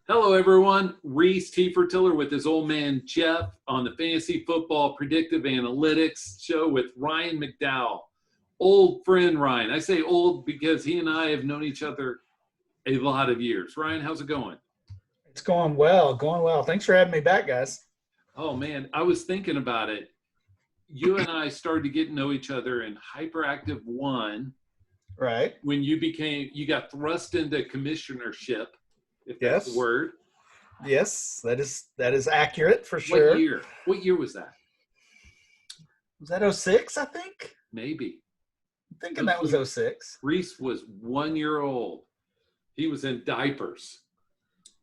Hello, everyone. Rhys T. Fertiller with his old man Jeff on the Fantasy Football Predictive Analytics show with Ryan McDowell. Old friend Ryan. I say old because he and I have known each other a lot of years. Ryan, how's it going? It's going well, going well. Thanks for having me back, guys. Oh, man, I was thinking about it. You and I started to get to know each other in Hyperactive 1 Right. when you got thrust into commissionership, if that's Yes. the word. Yes, that is accurate for sure. What year? What year was that? Was that 06, I think? Maybe. I'm thinking that was 06. Rhys was 1 year old. He was in diapers.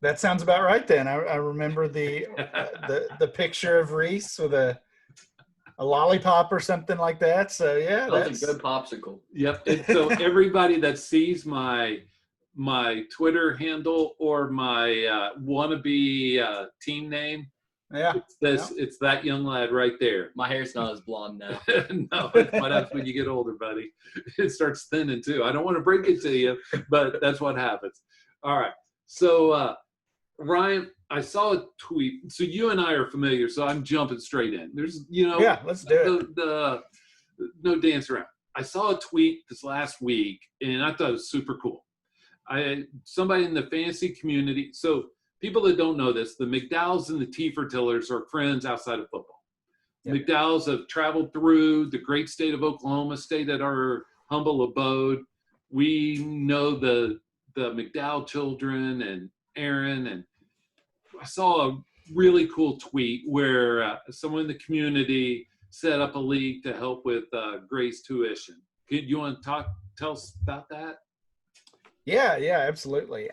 That sounds about right then. I remember the picture of Rhys with a lollipop or something like that. So yeah, That was a good popsicle. Yep. And so everybody that sees my Twitter handle or my wannabe team name, yeah. it's that young lad right there. My hair's not as blonde now. No, it's what happens when you get older, buddy. It starts thinning too. I don't want to break it to you, but that's what happens. All right. So Ryan, I saw a tweet. So you and I are familiar, so I'm jumping straight in. There's, Yeah, let's do it. The no dance around. I saw a tweet this last week, and I thought it was super cool. Somebody in the fantasy community. So people that don't know this, the McDowells and the T. Fertillers are friends outside of football. Yep. McDowells have traveled through the great state of Oklahoma, stayed at our humble abode. We know the McDowell children and Aaron, and I saw a really cool tweet where someone in the community set up a league to help with Gray's tuition. You want to tell us about that? Yeah, absolutely.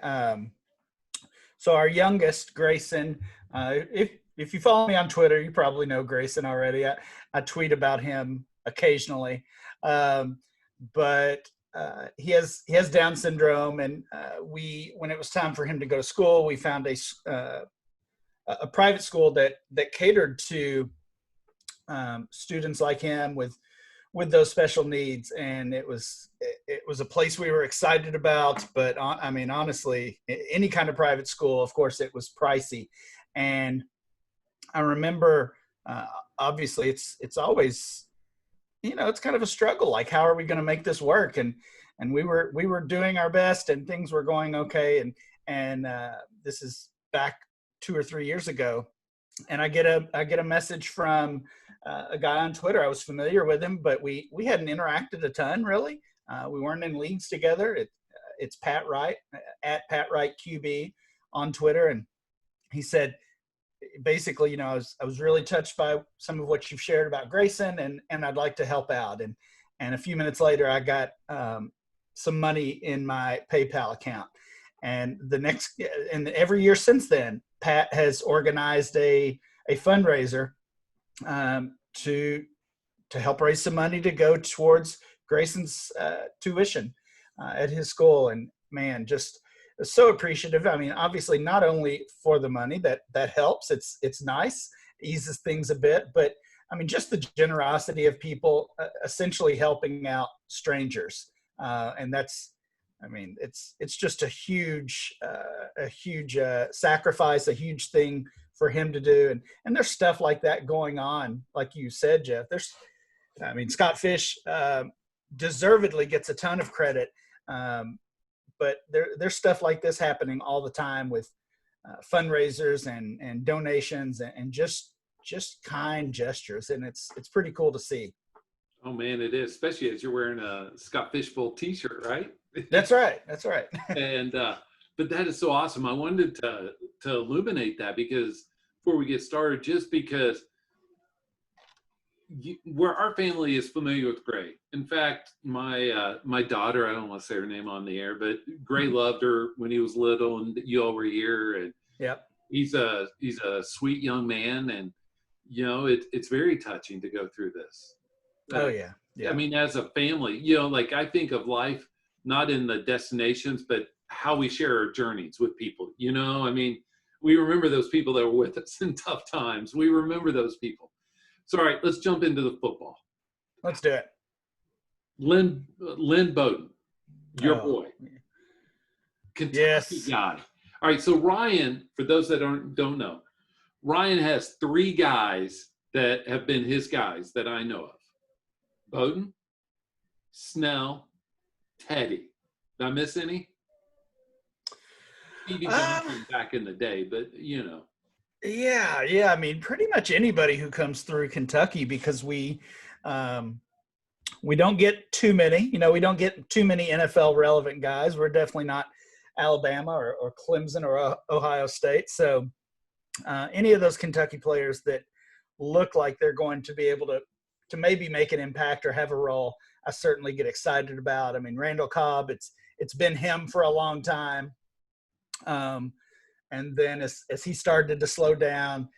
So our youngest, Grayson, if you follow me on Twitter, you probably know Grayson already. I tweet about him occasionally, but he has Down syndrome, and when it was time for him to go to school, we found a private school that catered to students like him with those special needs, and it was a place we were excited about. But I mean, honestly, any kind of private school, of course, it was pricey. And I remember, obviously, it's always, it's kind of a struggle. Like, how are we going to make this work? And we were doing our best, and things were going okay. And this is back 2 or 3 years ago, and I get a message from a guy on Twitter. I was familiar with him, but we hadn't interacted a ton, really. We weren't in leagues together. It's Pat Wright, at Pat Wright QB on Twitter, and he said, basically, I was really touched by some of what you've shared about Grayson, and I'd like to help out. And a few minutes later, I got some money in my PayPal account. And every year since then, Pat has organized a fundraiser to help raise some money to go towards Grayson's tuition at his school. And man, just so appreciative. I mean, obviously not only for the money that helps, it's nice, eases things a bit, but I mean, just the generosity of people essentially helping out strangers. And that's, I mean, it's just a huge sacrifice, a huge thing for him to do. And there's stuff like that going on, like you said, Jeff. Scott Fish deservedly gets a ton of credit, but there's stuff like this happening all the time with fundraisers and donations and just kind gestures, and it's pretty cool to see. Oh man, it is, especially as you're wearing a Scott Fishbowl T-shirt, right? That's right. And but that is so awesome. I wanted to illuminate that because before we get started, just because where our family is familiar with Gray. In fact, my daughter, I don't want to say her name on the air, but Gray loved her when he was little, and you all were here. And yep, he's a sweet young man, and it's very touching to go through this. Oh yeah. I mean, as a family, like I think of life not in the destinations, but how we share our journeys with people. I mean, we remember those people that were with us in tough times. We remember those people. So, all right, let's jump into the football. Let's do it. Lynn Bowden, your boy, Kentucky yes. guy. All right, so Ryan, for those that don't know, Ryan has 3 guys that have been his guys that I know of. Bowden, Snell, Teddy. Did I miss any? Stevie Johnson back in the day, but you know. Yeah. I mean, pretty much anybody who comes through Kentucky, because we don't get too many. We don't get too many NFL relevant guys. We're definitely not Alabama or Clemson or Ohio State. So any of those Kentucky players that look like they're going to be able to maybe make an impact or have a role, I certainly get excited about. I mean, Randall Cobb, it's been him for a long time. And then as he started to slow down,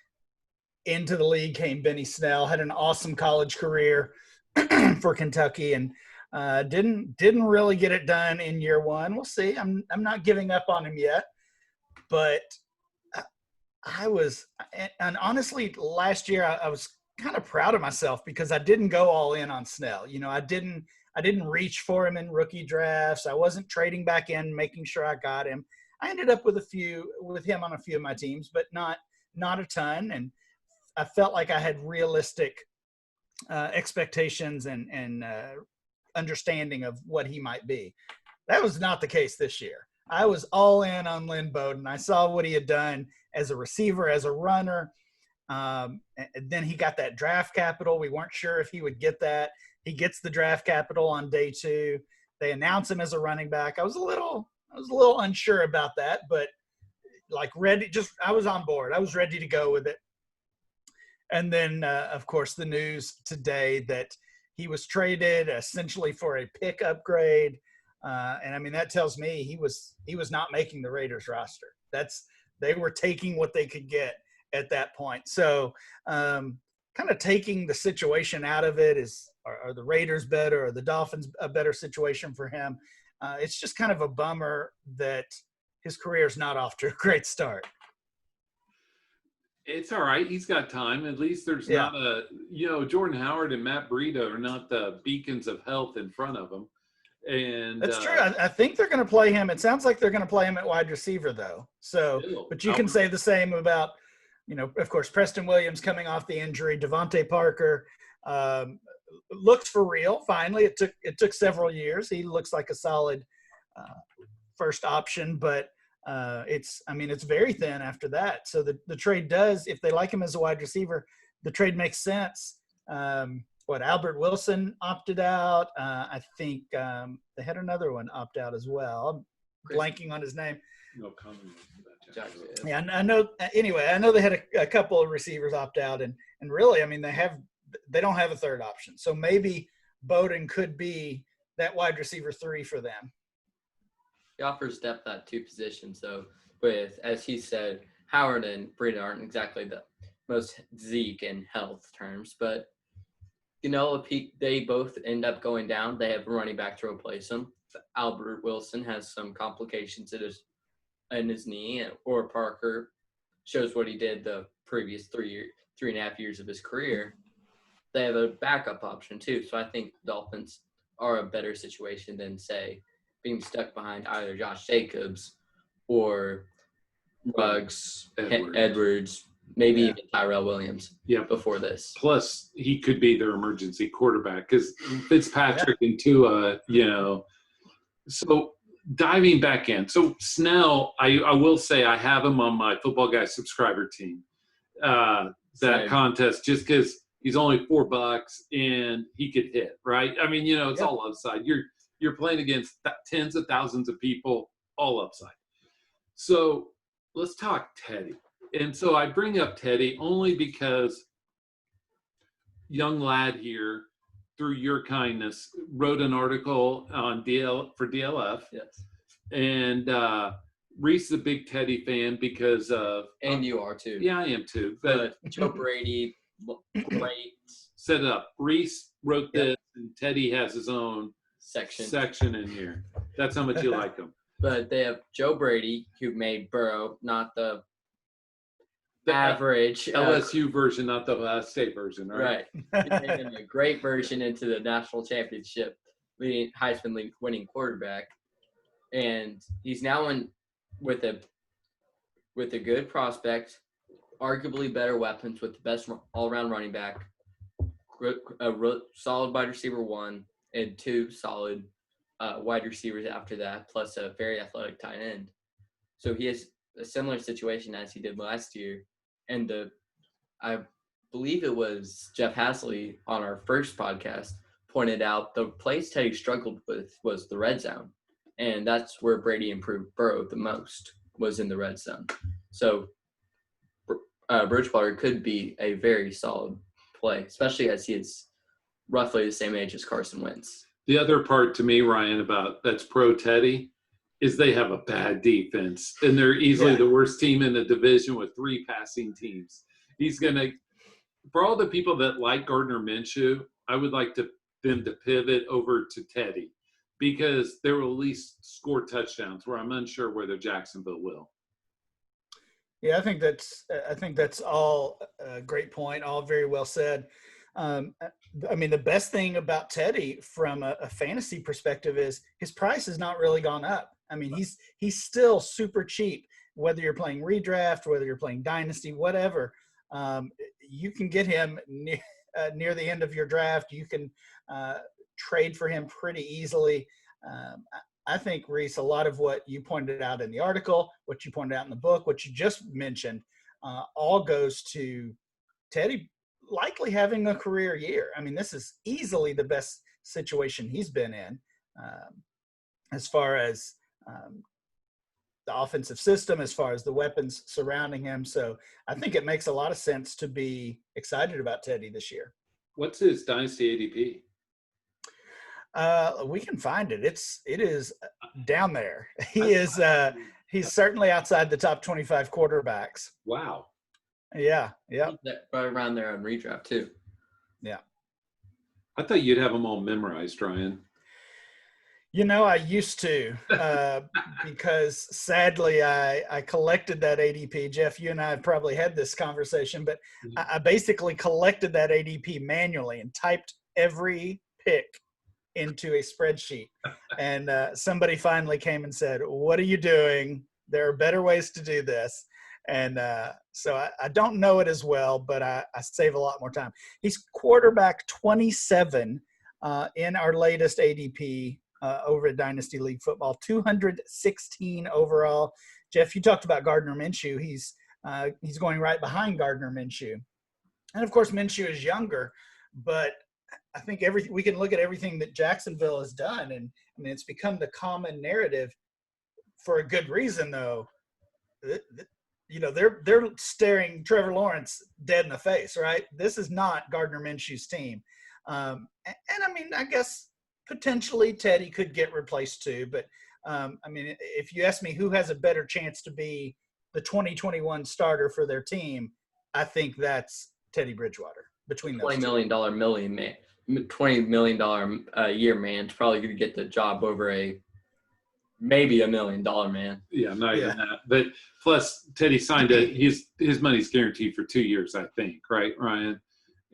into the league came Benny Snell, had an awesome college career for Kentucky, and didn't really get it done in year one. We'll see. I'm not giving up on him yet, but I was, and honestly, last year I was kind of proud of myself because I didn't go all in on Snell. I didn't reach for him in rookie drafts. I wasn't trading back in, making sure I got him. I ended up with him on a few of my teams, but not a ton. And I felt like I had realistic expectations and understanding of what he might be. That was not the case this year. I was all in on Lynn Bowden. I saw what he had done as a receiver, as a runner. And then he got that draft capital. We weren't sure if he would get that. He gets the draft capital on day 2. They announce him as a running back. I was a little unsure about that, but I was on board. I was ready to go with it. And then, of course, the news today that he was traded essentially for a pick upgrade. And I mean, that tells me he was not making the Raiders roster. They were taking what they could get at that point. So kind of taking the situation out of it are the Raiders better or the Dolphins a better situation for him? It's just kind of a bummer that his career is not off to a great start. It's all right. He's got time. At least there's not Jordan Howard and Matt Breida are not the beacons of health in front of him. And that's true. I think they're going to play him. It sounds like they're going to play him at wide receiver though. So, but you can say the same about, of course, Preston Williams coming off the injury, Devontae Parker, looks for real. Finally, it took several years. He looks like a solid first option, but it's very thin after that. So the trade does, if they like him as a wide receiver, the trade makes sense. Albert Wilson opted out. I think they had another one opt out as well. I'm blanking on his name. No comment. Yeah, I know. Anyway, I know they had a couple of receivers opt out, and really, I mean, they don't have a third option. So maybe Bowden could be that wide receiver 3 for them. He offers depth at 2 positions. So with, as he said, Howard and Breida aren't exactly the most Zeke in health terms, but if they both end up going down, they have a running back to replace him. Albert Wilson has some complications in his knee, or Parker shows what he did the previous 3.5 years of his career. They have a backup option too. So I think the Dolphins are a better situation than, say, being stuck behind either Josh Jacobs or Ruggs, Edwards, maybe even Tyrell Williams before this. Plus, he could be their emergency quarterback because Fitzpatrick and Tua, So diving back in. So Snell, I will say I have him on my Football Guy subscriber team. That contest, just because he's only $4 and he could hit, right? I mean, it's all upside. You're playing against tens of thousands of people, all upside. So let's talk Teddy. And so I bring up Teddy only because young lad here, through your kindness, wrote an article on for DLF. Yes. And Rhys is a big Teddy fan because of – and you are too. Yeah, I am too. But Joe Brady, great. Set it up. Rhys wrote this, and Teddy has his own section in here. That's how much you like him. But they have Joe Brady, who made Burrow, not the average LSU version, not the Ohio State version, right? Right. He made him a great version into the national championship, Heisman League winning quarterback, and he's now with a with a good prospect, arguably better weapons with the best all-around running back, solid wide receiver 1, and 2 solid wide receivers after that, plus a very athletic tight end. So he has a similar situation as he did last year. And I believe it was Jeff Hasley on our first podcast pointed out the place Teddy struggled with was the red zone. And that's where Brady improved Burrow the most, was in the red zone. So Bridgewater could be a very solid play, especially as he is roughly the same age as Carson Wentz. The other part to me, Ryan, about that's pro Teddy is they have a bad defense, and they're easily the worst team in the division with 3 passing teams. He's going to – for all the people that like Gardner Minshew, I would like them to pivot over to Teddy because they will at least score touchdowns, where I'm unsure whether Jacksonville will. Yeah, I think that's all a great point, all very well said. I mean, the best thing about Teddy from a fantasy perspective is his price has not really gone up. I mean, he's still super cheap, whether you're playing redraft, whether you're playing dynasty, whatever. You can get him near the end of your draft. You can trade for him pretty easily. I think, Rhys, a lot of what you pointed out in the article, what you pointed out in the book, what you just mentioned, all goes to Teddy likely having a career year. I mean, this is easily the best situation he's been in as far as the offensive system, as far as the weapons surrounding him. So I think it makes a lot of sense to be excited about Teddy this year. What's his Dynasty ADP? We can find it. It is down there. He's certainly outside the top 25 quarterbacks. Wow. Yeah. Right around there on redraft too. Yeah. I thought you'd have them all memorized, Ryan. You know, I used to because sadly I collected that ADP. Jeff, you and I have probably had this conversation, but I basically collected that ADP manually and typed every pick into a spreadsheet. And somebody finally came and said, "What are you doing? There are better ways to do this." And so I don't know it as well, but I save a lot more time. He's quarterback 27 in our latest ADP over at Dynasty League Football, 216 overall. Jeff, you talked about Gardner Minshew. He's going right behind Gardner Minshew. And, of course, Minshew is younger, but I think we can look at everything that Jacksonville has done, and I mean, it's become the common narrative for a good reason, though. You know, they're staring Trevor Lawrence dead in the face, right? This is not Gardner Minshew's team. And I mean, I guess potentially Teddy could get replaced too. But, I mean, if you ask me who has a better chance to be the 2021 starter for their team, I think that's Teddy Bridgewater between those $20 million man. $20 million a year man's probably going to get the job over maybe $1 million man. Yeah, not even that. But plus, Teddy signed his money's guaranteed for 2 years, I think, right, Ryan?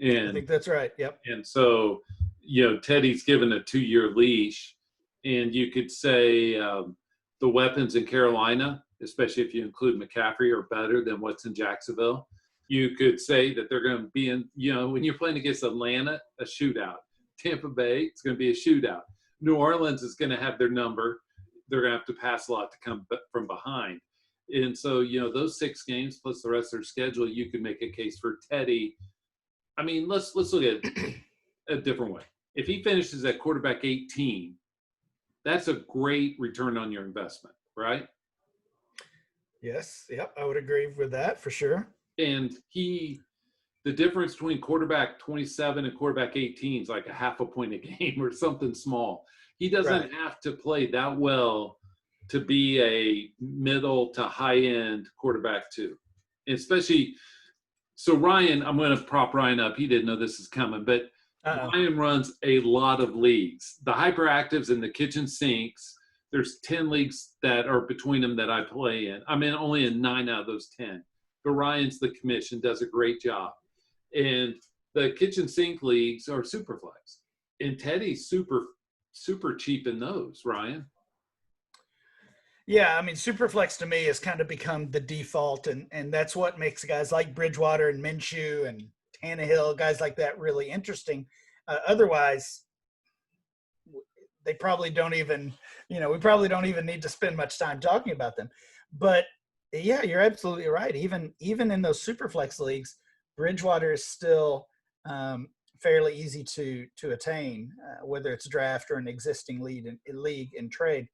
And I think that's right. Yep. And so, you know, Teddy's given a 2-year leash, and you could say the weapons in Carolina, especially if you include McCaffrey, are better than what's in Jacksonville. You could say that they're going to be in, you know, when you're playing against Atlanta, a shootout. Tampa Bay, it's going to be a shootout. New Orleans is going to have their number. They're going to have to pass a lot to come from behind. And so, you know, those 6 games plus the rest of their schedule, you could make a case for Teddy. I mean, let's look at it a different way. If he finishes at quarterback 18, that's a great return on your investment, right? Yes. Yep. I would agree with that for sure. And the difference between quarterback 27 and quarterback 18 is like a half a point a game or something small. He doesn't have to play that well to be a middle to high end quarterback too. And especially, so Ryan, I'm going to prop Ryan up. He didn't know this is coming, but Ryan runs a lot of leagues. The hyperactives and the kitchen sinks, there's 10 leagues that are between them that I play in. I'm only in 9 out of those 10. But Ryan's the commission, does a great job. And the kitchen sink leagues are super flex. And Teddy's super cheap in those, Ryan. Yeah, I mean, Superflex to me has kind of become the default, and that's what makes guys like Bridgewater and Minshew and Tannehill, guys like that, really interesting. Otherwise, they probably don't even, we probably don't even need to spend much time talking about them. But yeah, you're absolutely right. Even in those Superflex leagues, Bridgewater is still fairly easy to attain, whether it's draft or an existing league in trade.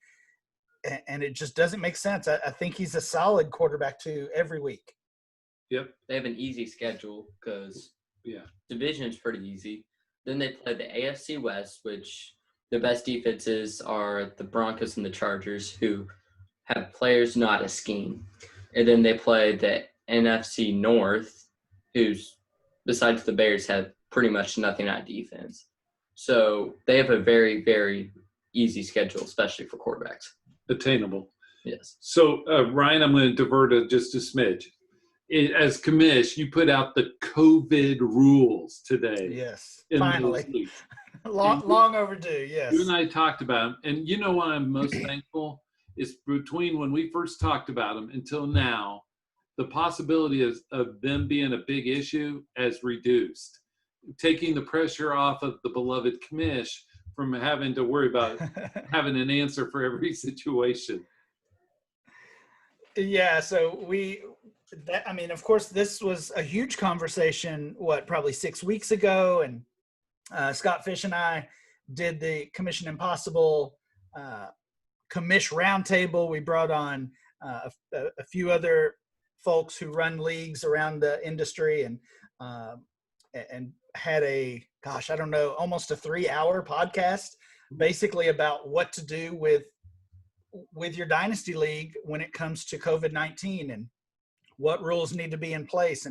And it just doesn't make sense. I think he's a solid quarterback to every week. Yep. They have an easy schedule because Yeah. division is pretty easy. Then they play the AFC West, which the best defenses are the Broncos and the Chargers, who have players not a scheme. And then they play the NFC North, who's, besides the Bears, have pretty much nothing on defense. So they have a very, very easy schedule, especially for quarterbacks. Attainable. Yes. So, Ryan, I'm going to divert just a smidge. As commish, you put out the COVID rules today. Yes, in finally. long overdue, yes. You and I talked about them, and you know what I'm most thankful is between when we first talked about them until now, the possibility of them being a big issue has reduced, taking the pressure off of the beloved commish from having to worry about having an answer for every situation. Yeah, so of course, this was a huge conversation, probably 6 weeks ago, and Scott Fish and I did the Commission Impossible commish roundtable. We brought on a few other folks who run leagues around the industry, and had almost a 3-hour podcast, basically about what to do with your dynasty league when it comes to COVID-19 and what rules need to be in place.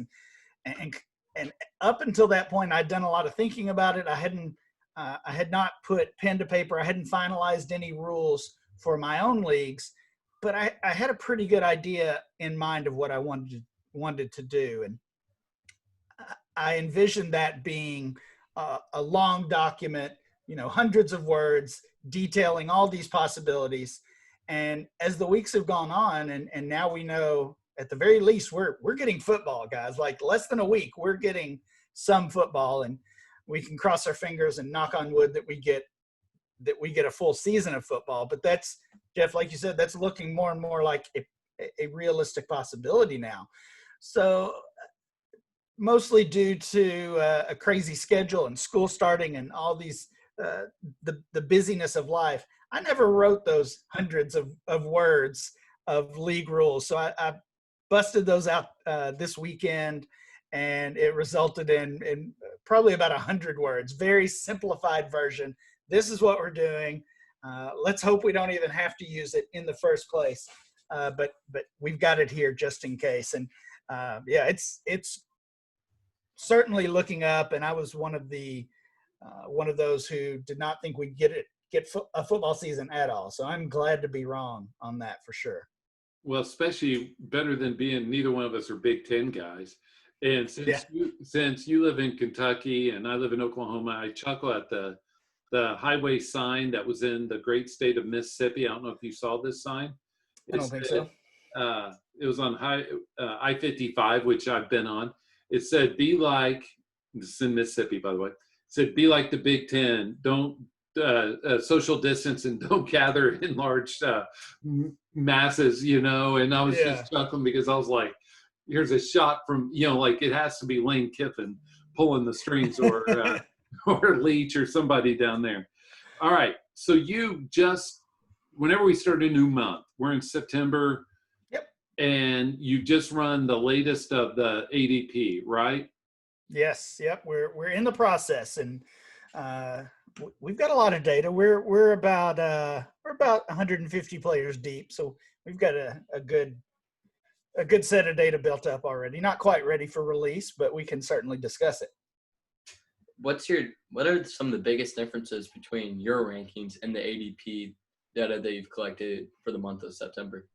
And up until that point, I'd done a lot of thinking about it. I had not put pen to paper. I hadn't finalized any rules for my own leagues, but I had a pretty good idea in mind of what I wanted to do. And I envisioned that being a long document, hundreds of words detailing all these possibilities. And as the weeks have gone on, and now we know, at the very least, we're getting football, guys. Like less than a week, we're getting some football, and we can cross our fingers and knock on wood that we get a full season of football. But that's, Jeff, like you said, that's looking more and more like a realistic possibility now. So mostly due to a crazy schedule and school starting and all these the busyness of life, I never wrote those hundreds of words of league rules. So I busted those out this weekend, and it resulted in probably about 100 words, very simplified version. This is what we're doing. Let's hope we don't even have to use it in the first place. But we've got it here just in case. And yeah, it's certainly looking up. And I was one of those who did not think we'd get a football season at all. So I'm glad to be wrong on that for sure. Well, especially better than being neither one of us are Big Ten guys. And since you live in Kentucky and I live in Oklahoma, I chuckle at the highway sign that was in the great state of Mississippi. I don't know if you saw this sign. I don't think so. It was on I-55, which I've been on. It said, "Be like," this is in Mississippi, by the way. It said, "Be like the Big Ten. Don't social distance and don't gather in large masses," And I was just chuckling because I was like, here's a shot from, like it has to be Lane Kiffin pulling the strings or Leach or somebody down there. All right. So whenever we start a new month, we're in September. Yep. And you just run the latest of the ADP, right? Yes. Yep. We're in the process, and we've got a lot of data. We're about 150 players deep, so we've got a good set of data built up already. Not quite ready for release, but we can certainly discuss it. What are some of the biggest differences between your rankings and the ADP data that you've collected for the month of September?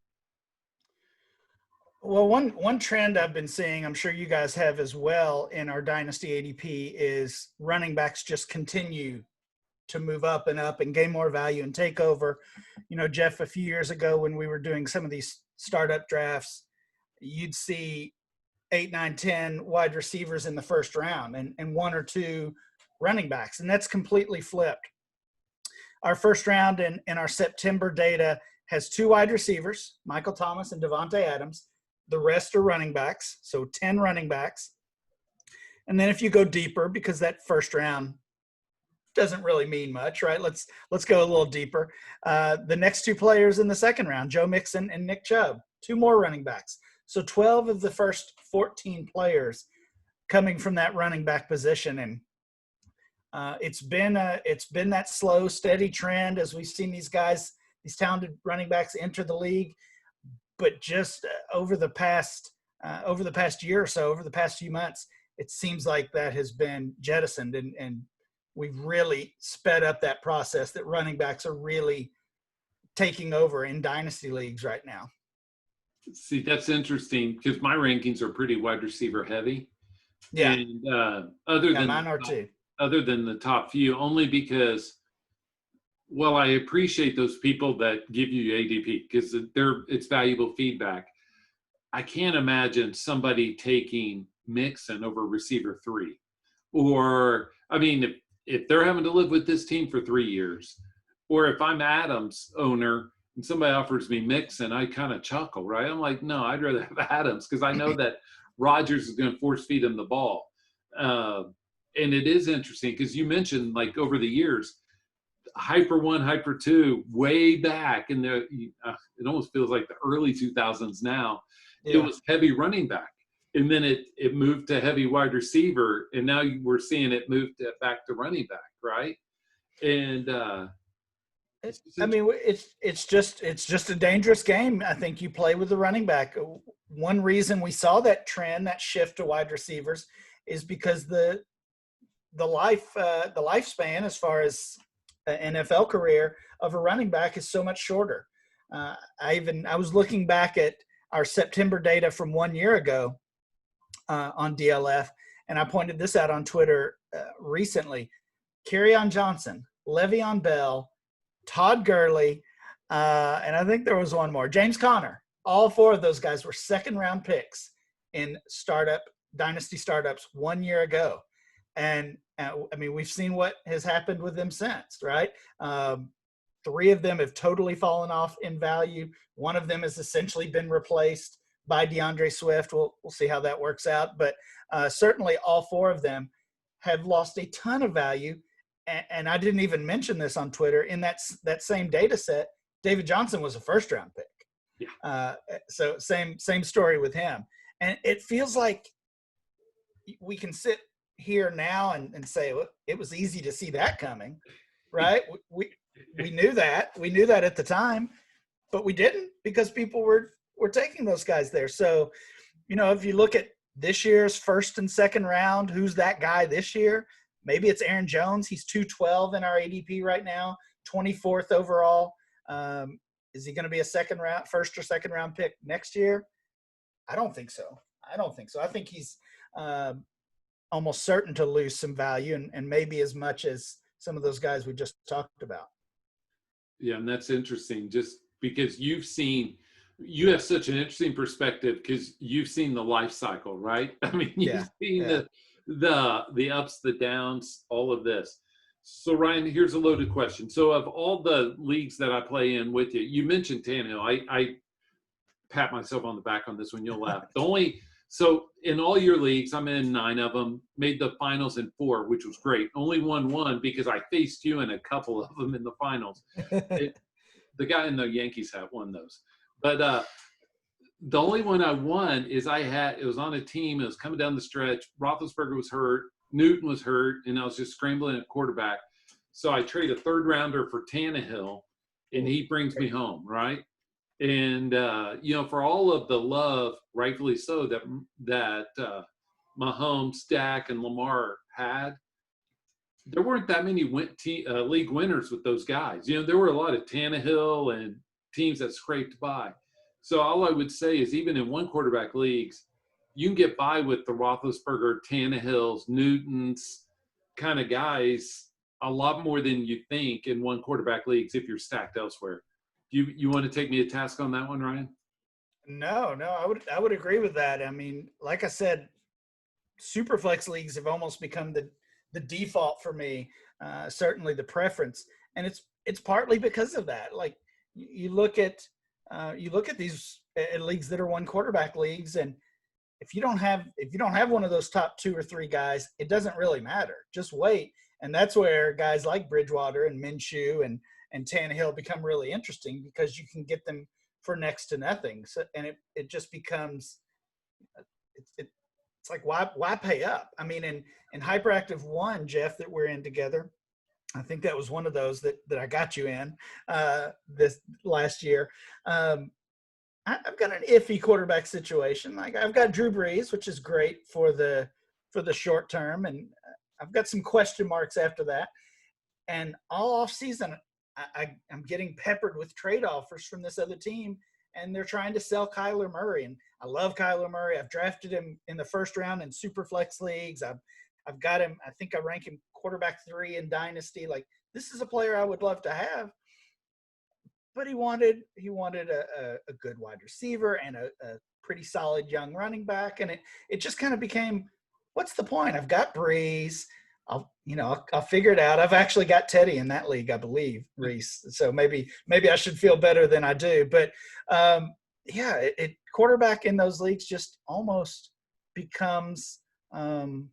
Well, one trend I've been seeing, I'm sure you guys have as well, in our Dynasty ADP is running backs just continue to move up and gain more value and take over. You know, Jeff, a few years ago when we were doing some of these startup drafts, you'd see 8, 9, 10 wide receivers in the first round and 1 or 2 running backs. And that's completely flipped. Our first round in our September data has 2 wide receivers, Michael Thomas and Devontae Adams. The rest are running backs, so 10 running backs. And then if you go deeper, because that first round doesn't really mean much, right? Let's go a little deeper. The next 2 players in the second round, Joe Mixon and Nick Chubb, 2 more running backs. So 12 of the first 14 players coming from that running back position. And it's been that slow, steady trend as we've seen these guys, these talented running backs enter the league. But just over the past year or so, over the past few months, it seems like that has been jettisoned, and we've really sped up that process that running backs are really taking over in dynasty leagues right now. See, that's interesting because my rankings are pretty wide receiver heavy. Yeah. And Mine are too. Other than the top few, only because, well, I appreciate those people that give you ADP because it's valuable feedback. I can't imagine somebody taking Mixon over receiver 3. Or, I mean, if they're having to live with this team for 3 years, or if I'm Adams owner and somebody offers me Mixon, I kind of chuckle, right? I'm like, no, I'd rather have Adams because I know that Rodgers is going to force feed him the ball. And it is interesting because you mentioned, like, over the years, Hyper 1, Hyper 2, way back in the, it almost feels like the early 2000s now. Yeah. It was heavy running back. And then it moved to heavy wide receiver, and now we're seeing it move back to running back, right? And it's just a dangerous game. I think you play with the running back. One reason we saw that trend, that shift to wide receivers, is because the lifespan as far as an NFL career of a running back is so much shorter. I was looking back at our September data from 1 year ago. On DLF, and I pointed this out on Twitter recently. Kerryon Johnson, Le'Veon Bell, Todd Gurley, and I think there was one more, James Conner. All 4 of those guys were second-round picks in dynasty startups 1 year ago. And I mean, we've seen what has happened with them since, right? 3 of them have totally fallen off in value. 1 of them has essentially been replaced by DeAndre Swift. We'll see how that works out. But certainly all 4 of them have lost a ton of value. And I didn't even mention this on Twitter. In that same data set, David Johnson was a first-round pick. Yeah. So same story with him. And it feels like we can sit here now and say, well, it was easy to see that coming, right? we knew that. We knew that at the time, but we didn't because people were taking those guys there. So, you know, if you look at this year's first and second round, who's that guy this year? Maybe it's Aaron Jones. He's 212 in our ADP right now, 24th overall. Is he going to be a first or second round pick next year? I don't think so. I think he's almost certain to lose some value and maybe as much as some of those guys we just talked about. Yeah, and that's interesting just because you have such an interesting perspective because you've seen the life cycle, right? I mean, you've seen the ups, the downs, all of this. So Ryan, here's a loaded question. So of all the leagues that I play in with you, you mentioned Tannehill. I pat myself on the back on this one. You'll laugh. So in all your leagues, I'm in 9 of them, made the finals in 4, which was great. Only won 1 because I faced you in a couple of them in the finals. The guy in the Yankees hat won those. But the only one I won is it was on a team. It was coming down the stretch. Roethlisberger was hurt. Newton was hurt. And I was just scrambling at quarterback. So I trade a 3rd rounder for Tannehill, and he brings me home, right? And, you know, for all of the love, rightfully so, that Mahomes, Dak, and Lamar had, there weren't that many league winners with those guys. You know, there were a lot of Tannehill and teams that scraped by. So all I would say is even in 1 quarterback leagues, you can get by with the Roethlisberger, Tannehills, Newtons kind of guys a lot more than you think in one quarterback leagues if you're stacked elsewhere. You want to take me to task on that one, Ryan? No, I would agree with that. I mean, like I said, super flex leagues have almost become the default for me, certainly the preference, and it's partly because of that. Like you look at these leagues that are one quarterback leagues, and if you don't have one of those top 2 or 3 guys, it doesn't really matter. Just wait, and that's where guys like Bridgewater and Minshew and Tannehill become really interesting, because you can get them for next to nothing. So, and it just becomes it's like, why pay up? I mean, in Hyperactive 1, Jeff, that we're in together, I think that was one of those that I got you in this last year. I've got an iffy quarterback situation. Like, I've got Drew Brees, which is great for the short term, and I've got some question marks after that. And all off season, I'm getting peppered with trade offers from this other team, and they're trying to sell Kyler Murray. And I love Kyler Murray. I've drafted him in the first round in super flex leagues. I've got him. I think I rank him quarterback 3 in Dynasty. Like, this is a player I would love to have, but he wanted a good wide receiver and a pretty solid young running back. And it just kind of became, what's the point? I've got Brees. I'll figure it out. I've actually got Teddy in that league, I believe, Rhys. So maybe I should feel better than I do. But quarterback in those leagues just almost becomes, an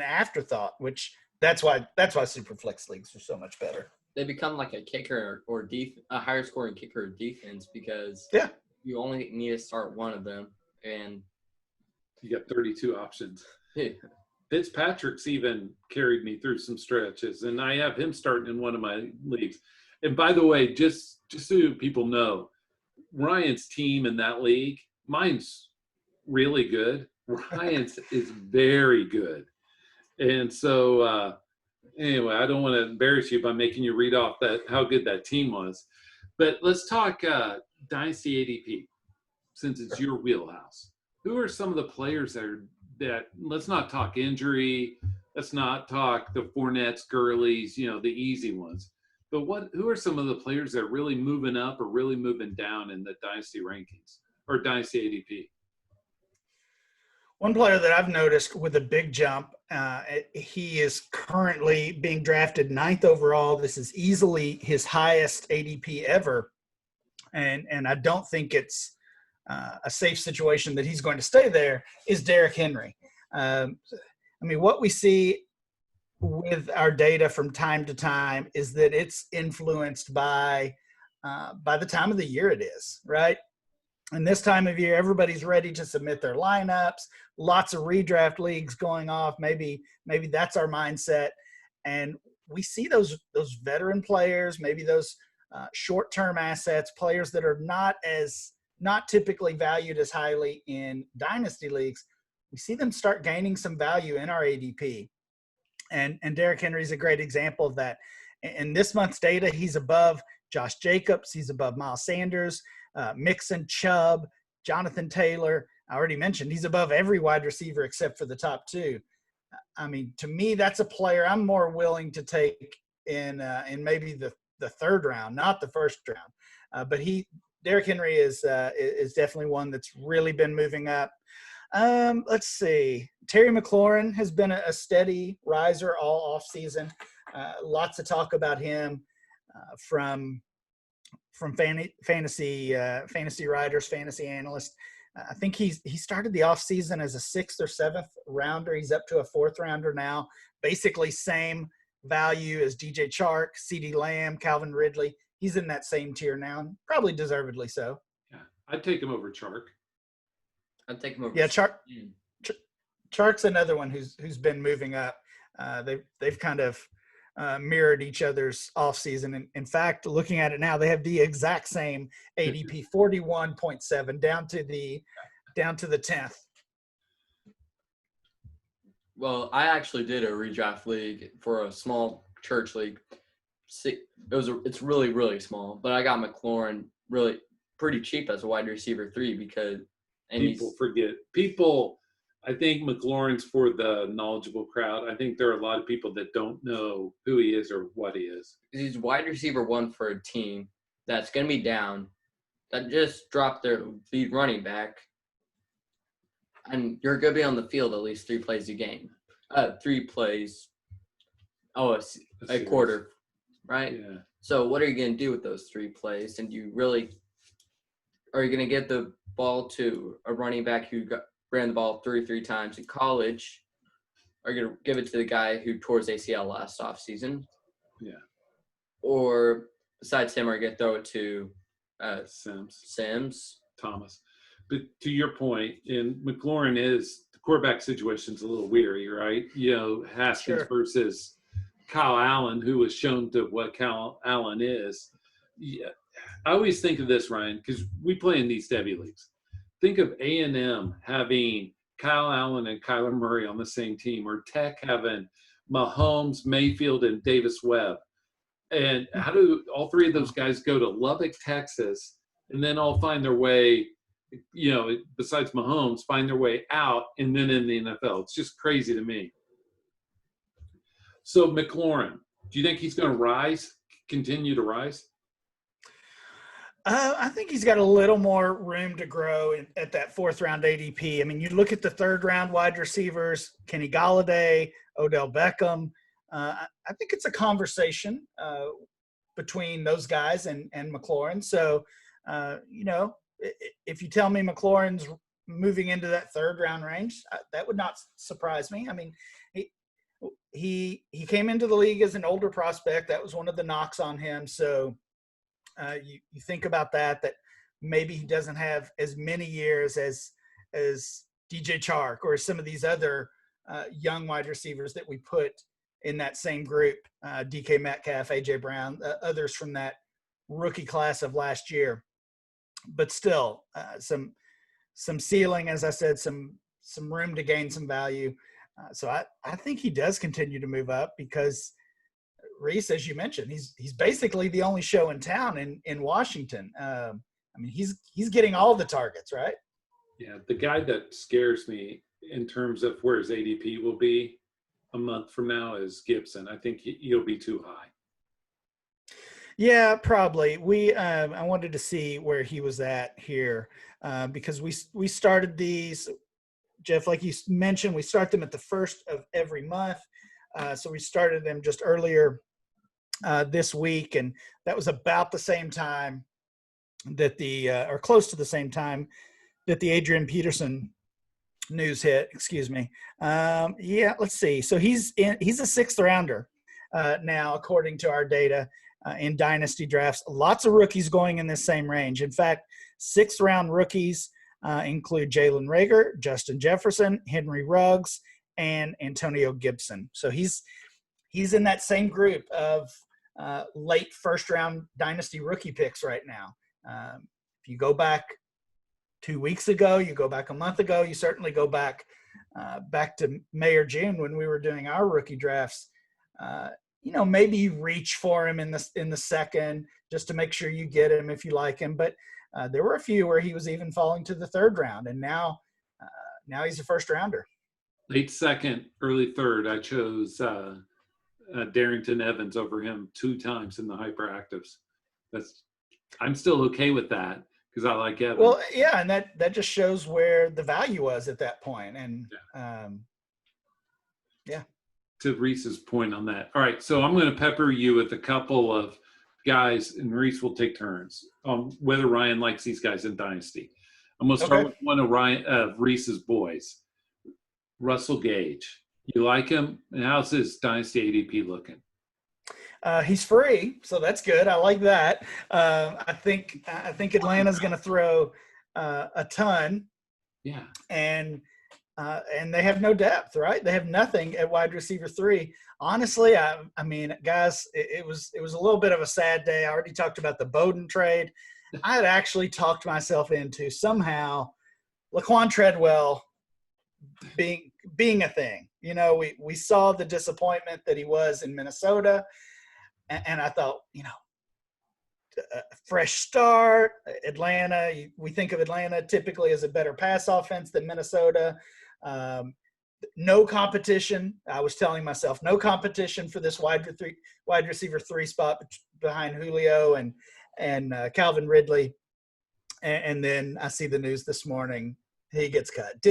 afterthought. Which that's why super flex leagues are so much better. They become like a kicker or a higher scoring kicker or defense, because you only need to start one of them, and you got 32 options. Yeah. Fitzpatrick's even carried me through some stretches, and I have him starting in one of my leagues. And by the way, just so people know, Ryan's team in that league, mine's really good. Ryan's is very good. And so anyway, I don't want to embarrass you by making you read off how good that team was. But let's talk Dynasty ADP, since it's your wheelhouse. Who are some of the players that let's not talk injury, let's not talk the Fournettes, Gurleys, the easy ones. But who are some of the players that are really moving up or really moving down in the Dynasty rankings or Dynasty ADP? One player that I've noticed with a big jump, he is currently being drafted 9th overall. This is easily his highest ADP ever. And I don't think it's a safe situation that he's going to stay there, is Derrick Henry. What we see with our data from time to time is that it's influenced by the time of the year it is, right? And this time of year, everybody's ready to submit their lineups, lots of redraft leagues going off. Maybe that's our mindset. And we see those veteran players, maybe those short-term assets, players that are not typically valued as highly in dynasty leagues. We see them start gaining some value in our ADP. And Derrick Henry is a great example of that. In this month's data, he's above Josh Jacobs. He's above Miles Sanders, Mixon, Chubb, Jonathan Taylor. I already mentioned he's above every wide receiver except for the top 2. I mean, to me, that's a player I'm more willing to take in maybe the 3rd round, not the 1st round. But Derrick Henry is definitely one that's really been moving up. Let's see. Terry McLaurin has been a steady riser all offseason. Lots of talk about him from fantasy writers, fantasy analysts. I think he started the offseason as a 6th or 7th rounder. He's up to a 4th rounder now. Basically same value as DJ Chark, CeeDee Lamb, Calvin Ridley. He's in that same tier now, probably deservedly so. Yeah, I'd take him over Chark. I'd take him over. Yeah, Chark's another one who's been moving up. They've kind of mirrored each other's offseason. In fact, looking at it now, they have the exact same ADP, 41.7, down to the 10th. Well, I actually did a redraft league for a small church league. It's really, really small, but I got McLaurin really pretty cheap as a wide receiver 3 because people forget. People I think McLaurin's for the knowledgeable crowd. I think there are a lot of people that don't know who he is or what he is. He's wide receiver 1 for a team that's going to be down, that just dropped their lead running back, and you're going to be on the field at least 3 plays a game. 3 plays, a quarter, right? Yeah. So what are you going to do with those 3 plays? And are you going to get the ball to a running back who ran the ball 33 times in college? Are you going to give it to the guy who tore his ACL last offseason? Yeah. Or besides him, are you going to throw it to Sims, Thomas? But to your point, in McLaurin the quarterback situation's a little weary, right? Haskins versus Kyle Allen, who was shown to what Kyle Allen is. Yeah. I always think of this, Ryan, because we play in these Debbie leagues. Think of A&M having Kyle Allen and Kyler Murray on the same team, or Tech having Mahomes, Mayfield, and Davis Webb. And how do all 3 of those guys go to Lubbock, Texas, and then all find their way, besides Mahomes, find their way out and then in the NFL? It's just crazy to me. So McLaurin, do you think he's going to continue to rise? I think he's got a little more room to grow at that 4th round ADP. I mean, you look at the 3rd round wide receivers, Kenny Golladay, Odell Beckham. I think it's a conversation between those guys and McLaurin. So, if you tell me McLaurin's moving into that 3rd round range, that would not surprise me. I mean, he came into the league as an older prospect. That was one of the knocks on him. So you think about that maybe he doesn't have as many years as DJ Chark or some of these other young wide receivers that we put in that same group, DK Metcalf, AJ Brown, others from that rookie class of last year. But still, some ceiling, as I said, some room to gain some value. So I think he does continue to move up because Rhys, as you mentioned, he's basically the only show in town in Washington. I mean, he's getting all the targets, right? Yeah, the guy that scares me in terms of where his ADP will be a month from now is Gibson. I think he'll be too high. Yeah, probably. I wanted to see where he was at here because we started these, Jeff, like you mentioned, we start them at the 1st of every month. So we started them just earlier this week, and that was about the same time that or close to the same time that the Adrian Peterson news hit. Excuse me. Yeah, let's see. So he's a 6th rounder now, according to our data in dynasty drafts. Lots of rookies going in this same range. In fact, 6th round rookies include Jalen Reagor, Justin Jefferson, Henry Ruggs, and Antonio Gibson. So he's in that same group of late 1st round dynasty rookie picks right now. If you go back 2 weeks ago, you go back a month ago, you certainly go back to May or June when we were doing our rookie drafts. Maybe you reach for him in the 2nd just to make sure you get him if you like him. But there were a few where he was even falling to the 3rd round, and now he's a 1st rounder. Late 2nd, early 3rd, I chose Darrington Evans over him 2 times in the hyperactives. I'm still okay with that because I like Evans. Well, yeah, and that just shows where the value was at that point. And yeah. To Rhys's point on that. All right, so I'm going to pepper you with a couple of guys, and Rhys will take turns on whether Ryan likes these guys in Dynasty. I'm going to start with one of Rhys's boys, Russell Gage. You like him? And how's his Dynasty ADP looking? He's free, so that's good. I like that. I think Atlanta's going to throw a ton. Yeah. And they have no depth, right? They have nothing at wide receiver 3. Honestly, I mean, guys, it was a little bit of a sad day. I already talked about the Bowden trade. I had actually talked myself into somehow Laquan Treadwell being a thing. We saw the disappointment that he was in Minnesota, and I thought, a fresh start, Atlanta. We think of Atlanta typically as a better pass offense than Minnesota. No competition. I was telling myself, no competition for this wide receiver 3 spot behind Julio and Calvin Ridley. And then I see the news this morning, he gets cut.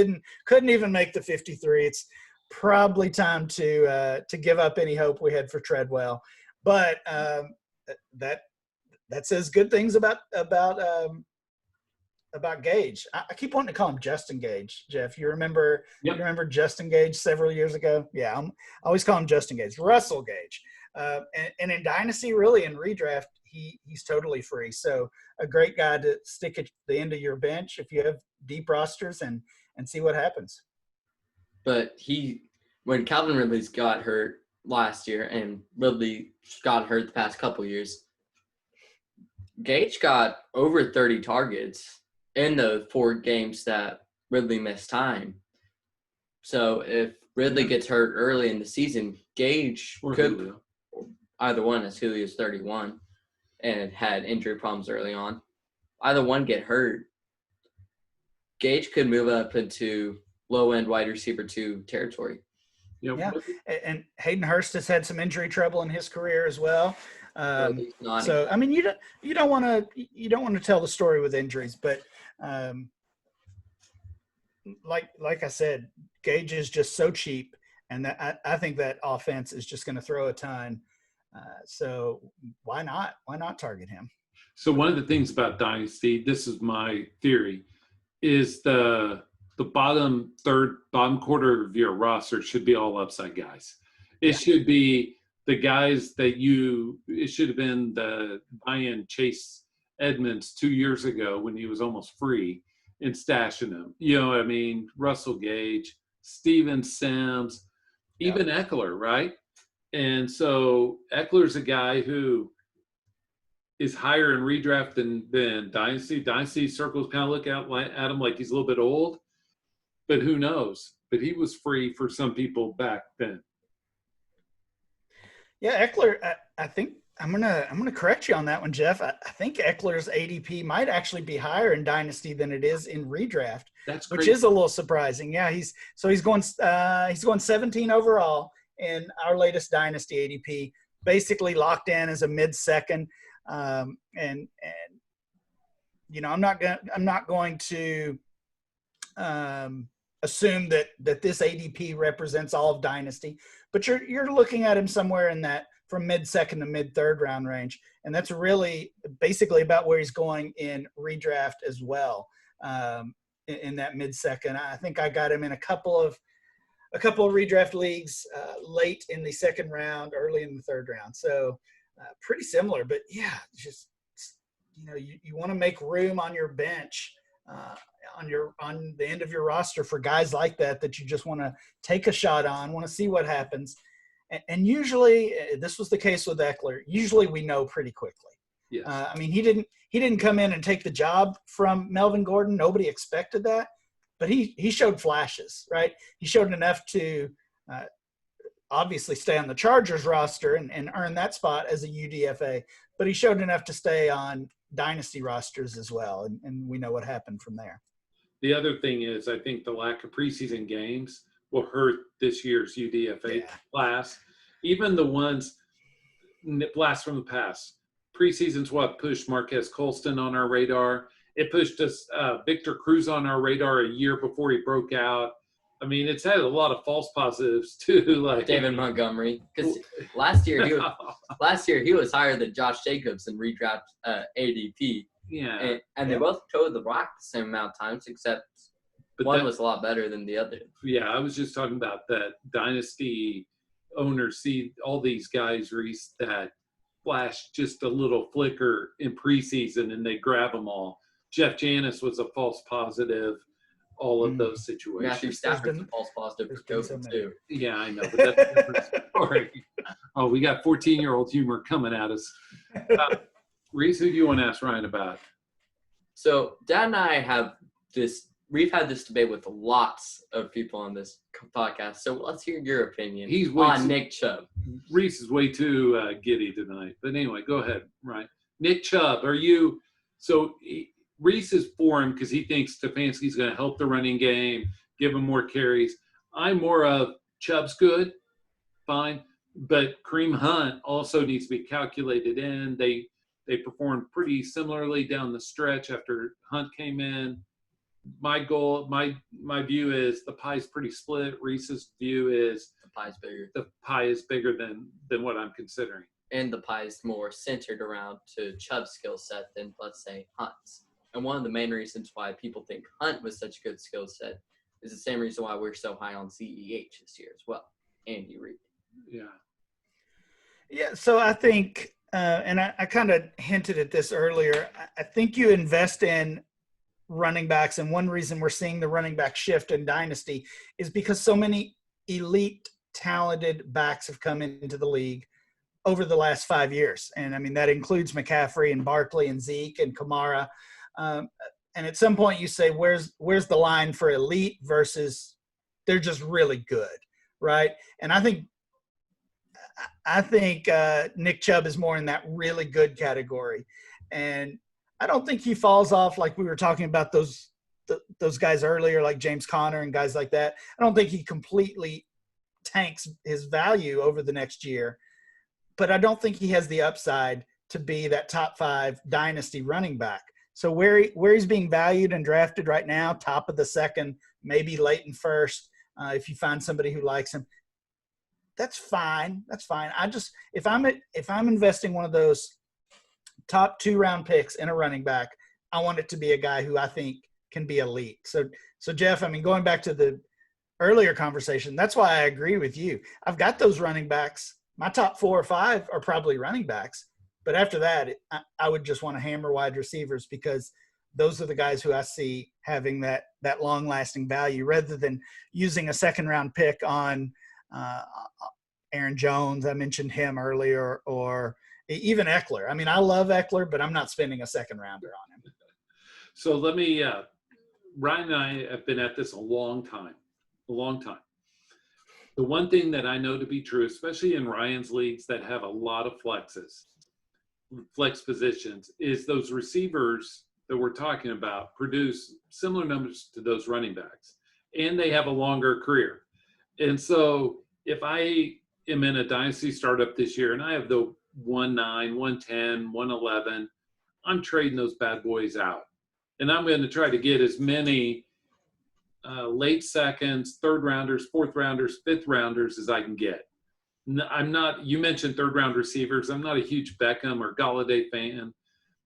Couldn't even make the 53. It's probably time to give up any hope we had for Treadwell. But that says good things about Gage. I keep wanting to call him Justin Gage. Jeff, you remember? Yep. You remember Justin Gage several years ago? Yeah, I always call him Justin Gage. Russell Gage. And in Dynasty, really in redraft, he's totally free. So a great guy to stick at the end of your bench if you have deep rosters and see what happens. But when Calvin Ridley's got hurt last year and Ridley got hurt the past couple years, Gage got over 30 targets in the 4 games that Ridley missed time. So if Ridley gets hurt early in the season, Gage could either one, as Julio's 31 and had injury problems early on. Either one get hurt. Gage could move up into low-end wide receiver 2 territory. Yeah, and Hayden Hurst has had some injury trouble in his career as well. So I mean, you don't want to tell the story with injuries, but like I said, Gage is just so cheap, and I think that offense is just going to throw a ton. So why not target him? So one of the things about Dynasty, this is my theory, is the bottom quarter of your roster should be all upside guys. It should be the guys it should have been the buy-in Chase Edmonds 2 years ago when he was almost free and stashing him. You know what I mean? Russell Gage, Steven Sims, even Eckler, right? And so Eckler's a guy who is higher in redraft than Dynasty. Dynasty circles kind of look at him like he's a little bit old, but who knows? But he was free for some people back then. Yeah, Eckler, I think I'm gonna correct you on that one, Jeff. I think Eckler's ADP might actually be higher in Dynasty than it is in redraft. That's which is a little surprising. Yeah, he's going 17 overall in our latest Dynasty ADP, basically locked in as a mid-second. And you know, I'm not going to assume that this ADP represents all of Dynasty, but you're looking at him somewhere in that from mid-second to mid-third round range, and that's really basically about where he's going in redraft as well. In that mid-second, I think I got him in a couple of redraft leagues late in the second round, early in the third round. So pretty similar, but yeah, just, you know, you want to make room on your bench, on the end of your roster for guys like that you just want to take a shot on, want to see what happens. And usually, this was the case with Eckler. Usually we know pretty quickly. Yes. I mean, he didn't come in and take the job from Melvin Gordon. Nobody expected that, but he showed flashes, right? He showed enough to obviously stay on the Chargers roster and earn that spot as a UDFA, but he showed enough to stay on Dynasty rosters as well, and we know what happened from there. The other thing is, I think the lack of preseason games will hurt this year's UDFA class. Even the ones blast from the past. Preseason's what pushed Marquez Colston on our radar. It pushed us Victor Cruz on our radar a year before he broke out. I mean, it's had a lot of false positives too, like David Montgomery. Because last year he was higher than Josh Jacobs in redraft ADP. Yeah, and they both towed the rock the same amount of times, except one was a lot better than the other. Yeah, I was just talking about that Dynasty owners see all these guys, Rhys, that flash just a little flicker in preseason and they grab them all. Jeff Janis was a false positive. All of those situations. Matthew Stafford's a false positive for COVID too. Yeah, I know, but that's a different story. Oh, we got 14-year-old humor coming at us. Rhys, who do you want to ask Ryan about? So Dad and I we've had this debate with lots of people on this podcast. So let's hear your opinion on Nick Chubb. Rhys is way too giddy tonight. But anyway, go ahead, Ryan. Nick Chubb, Rhys is for him because he thinks Stefanski's going to help the running game, give him more carries. I'm more of Chubb's good, fine, but Kareem Hunt also needs to be calculated in. They performed pretty similarly down the stretch after Hunt came in. My view is the pie's pretty split. Rhys's view is The pie's bigger. the pie is bigger than what I'm considering. And the pie is more centered around to Chubb's skill set than, let's say, Hunt's. And one of the main reasons why people think Hunt was such a good skill set is the same reason why we're so high on CEH this year as well. Andy Reid. Yeah. Yeah, so I think, and I kind of hinted at this earlier, I think you invest in running backs, and one reason we're seeing the running back shift in Dynasty is because so many elite, talented backs have come into the league over the last 5 years. And, I mean, that includes McCaffrey and Barkley and Zeke and Kamara. And at some point you say, where's the line for elite versus they're just really good, right? And I think Nick Chubb is more in that really good category. And I don't think he falls off like we were talking about those guys earlier, like James Conner and guys like that. I don't think he completely tanks his value over the next year. But I don't think he has the upside to be that top 5 dynasty running back. So where he's being valued and drafted right now, top of the second, maybe late in first, if you find somebody who likes him, that's fine. That's fine. if I'm investing one of those top 2 round picks in a running back, I want it to be a guy who I think can be elite. So Jeff, I mean, going back to the earlier conversation, that's why I agree with you. I've got those running backs. My top 4 or 5 are probably running backs. But after that, I would just want to hammer wide receivers because those are the guys who I see having that long-lasting value rather than using a second-round pick on Aaron Jones. I mentioned him earlier, or even Eckler. I mean, I love Eckler, but I'm not spending a second-rounder on him. So let me Ryan and I have been at this a long time. The one thing that I know to be true, especially in Ryan's leagues that have a lot of flex positions, is those receivers that we're talking about produce similar numbers to those running backs, and they have a longer career. And so if I am in a dynasty startup this year and I have the 1-9, 110, 111, I'm trading those bad boys out. And I'm going to try to get as many late seconds, third rounders, fourth rounders, fifth rounders as I can get. I'm not, you mentioned third round receivers. I'm not a huge Beckham or Galladay fan,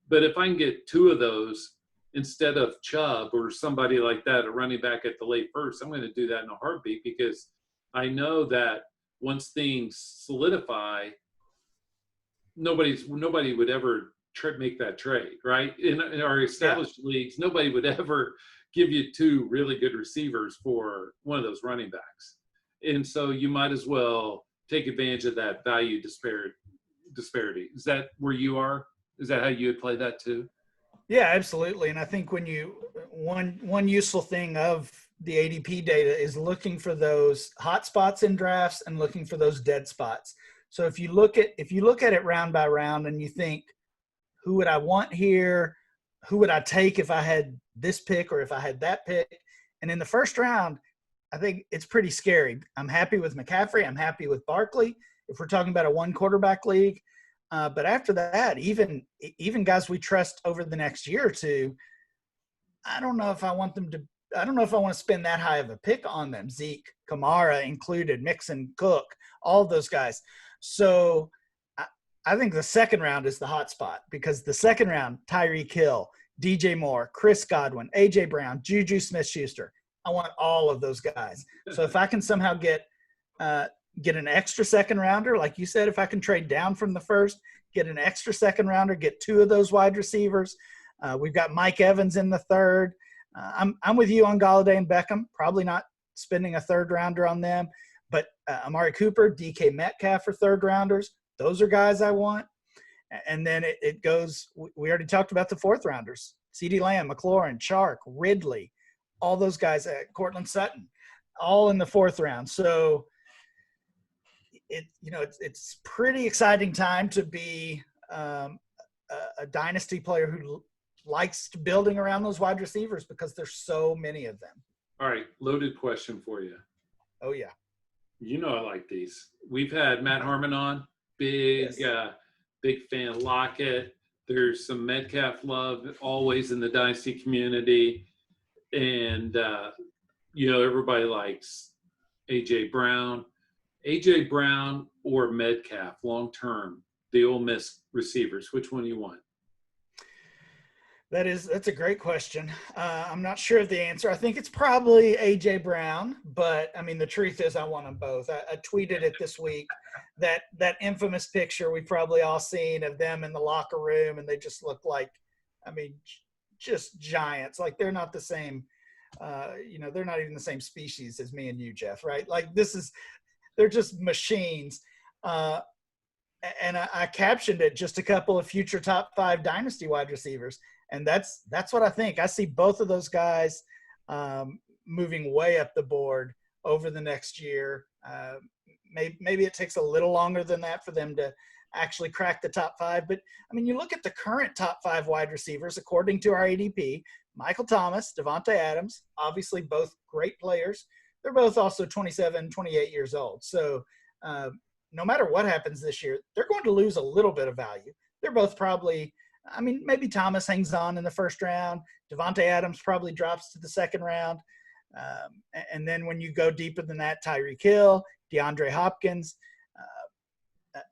but if I can get 2 of those instead of Chubb or somebody like that, a running back at the late first, I'm going to do that in a heartbeat because I know that once things solidify, nobody would ever make that trade, right? In our established leagues, nobody would ever give you 2 really good receivers for one of those running backs. And so you might as well take advantage of that value disparity. Is that where you are? Is that how you would play that too? Yeah, absolutely. And I think when one useful thing of the ADP data is looking for those hot spots in drafts and looking for those dead spots. So if you look at it round by round and you think, who would I want here? Who would I take if I had this pick or if I had that pick? And in the first round, I think it's pretty scary. I'm happy with McCaffrey. I'm happy with Barkley if we're talking about a 1 quarterback league. But after that, even guys we trust over the next year or 2, I don't know if I want to spend that high of a pick on them. Zeke, Kamara included, Mixon, Cook, all of those guys. So I think the second round is the hot spot because the second round, Tyreek Hill, DJ Moore, Chris Godwin, A.J. Brown, Juju Smith-Schuster. I want all of those guys. So if I can somehow get an extra second rounder, like you said, if I can trade down from the first, get an extra second rounder, get 2 of those wide receivers. We've got Mike Evans in the third. I'm with you on Galladay and Beckham. Probably not spending a third rounder on them, but Amari Cooper, DK Metcalf for third rounders. Those are guys I want. And then it goes. We already talked about the fourth rounders: CeeDee Lamb, McLaurin, Chark, Ridley, all those guys. Cortland Sutton, all in the fourth round. So it's pretty exciting time to be a dynasty player who likes building around those wide receivers because there's so many of them. All right, loaded question for you. Oh yeah. You know I like these. We've had Matt Harmon on, big Yes. big fan of Lockett. There's some Metcalf love always in the Dynasty community. And, everybody likes A.J. Brown. A.J. Brown or Metcalf long-term, the Ole Miss receivers, which one do you want? That's a great question. I'm not sure of the answer. I think it's probably AJ Brown, but I mean, the truth is I want them both. I tweeted it this week, that infamous picture we've probably all seen of them in the locker room, and they just look like, I mean, just giants. Like they're not the same, they're not even the same species as me and you, Jeff, right? Like they're just machines. And I captioned it, just a couple of future top 5 dynasty wide receivers. And that's what I think. I see both of those guys moving way up the board over the next year. Maybe it takes a little longer than that for them to actually crack the top 5. But, I mean, you look at the current top 5 wide receivers, according to our ADP, Michael Thomas, Devontae Adams, obviously both great players. They're both also 27, 28 years old. So no matter what happens this year, they're going to lose a little bit of value. They're both probably – I mean, maybe Thomas hangs on in the first round. Devontae Adams probably drops to the second round. And then when you go deeper than that, Tyreek Hill, DeAndre Hopkins.